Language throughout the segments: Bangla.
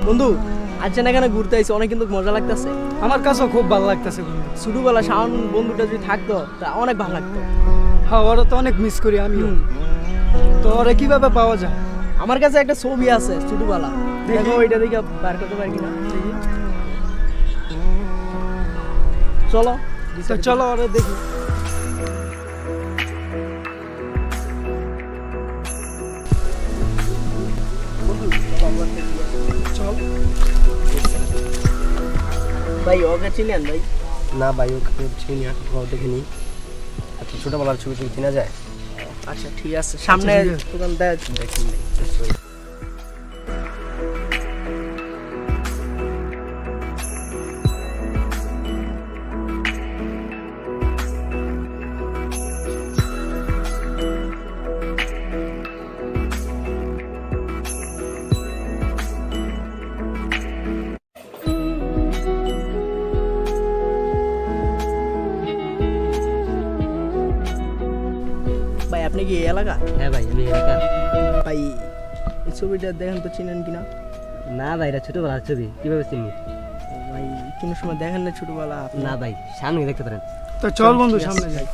বন্ধু আজ না এখানে ঘুরতে আইছি, অনেক কিন্তু মজা লাগতেছে। আমার কাছেও খুব ভালো লাগতেছে বন্ধু। ছোটবেলা শাওন বন্ধুটা যদি থাকতো তা অনেক ভালো লাগতো। হ্যাঁ, ওরা তো অনেক মিস করি আমিও। তো ওরা কিভাবে পাওয়া যায়? আমার কাছে একটা ছবি আছে ছোটবেলা, দেখো ওইটা দেখে বার করতে পারি কিনা দেখি। চলো তো চলো ওরা দেখি। চল ভাই ওকে চিনেন ভাই? না ভাই, ওকে চিনি না, কোথাও দেখিনি। এত ছোটবেলার ছবি টবি চেনা যায়? আচ্ছা ঠিক আছে, সামনে ঠিক আছে। দোকান দেখ। দেখিনি। ভাই আপনি কি এই এলাকা? হ্যাঁ ভাই, আমি এলাকার। ভাই এই ছবিটা দেখেন তো, চিনেন কিনা? না ভাই, এটা ছোটবেলার ছবি, কিভাবে চিনি? ও ভাই কোনো সময় দেখেন না ছোটবেলা আপনি? না ভাই, সামনে দেখতে পারেন। তো চল বন্ধু, ঠিক আছে, সামনে যাই।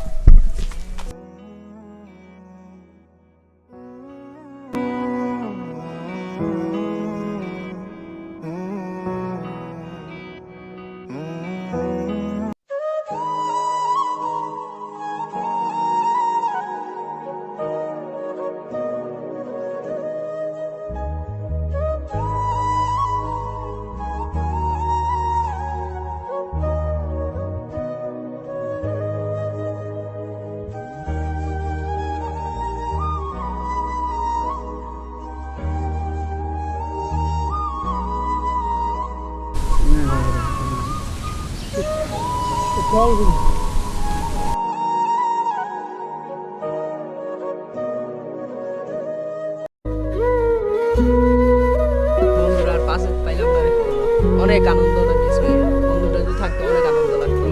চল বন্ধু। বন্ধুরা আর পাশে পাইলাম না, অনেক আনন্দ লাগছে। বন্ধুটা যদি থাকতো অনেক আনন্দ লাগতো।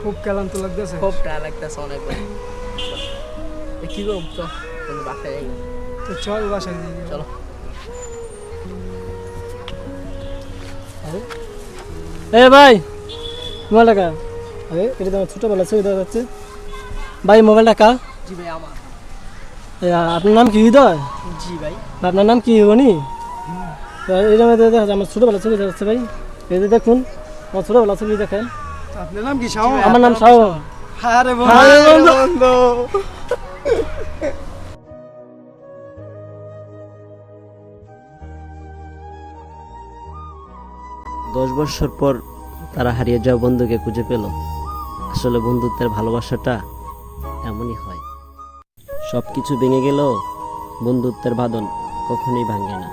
খুব ক্লান্ত লাগতেছে। খুব টায়ার লাগতেছে অনেক ভাই। কি করব, চল বন্ধু বাসায় যাই। তো চল বাসায় যাই। চলো। এ ভাই, মোবাইলটা কা? আরে এটা তো আমার ছোটবেলা ছবি দেওয়া যাচ্ছে। ভাই মোবাইলটা কা? জি ভাই আমার। আপনার নাম কি হৃদয়? জি ভাই। আপনার নাম কি উনি? এটা মধ্যে দেখা যায় আমার ছোটবেলা ছবি দেওয়া যাচ্ছে ভাই। এই যে দেখুন আমার ছোটবেলা ছবি দেখেন। আপনার নাম কি? শাওন? আমার নাম শাওন। আরে আরে বন্ধু। বন্ধু। 10 বছর পর তারা হারিয়ে যাওয়া বন্ধুকে খুঁজে পেল। আসলে বন্ধুত্বের ভালোবাসাটা এমনই হয়, সব কিছু ভেঙে গেলেও বন্ধুত্বের বাঁধন কখনোই ভাঙে না।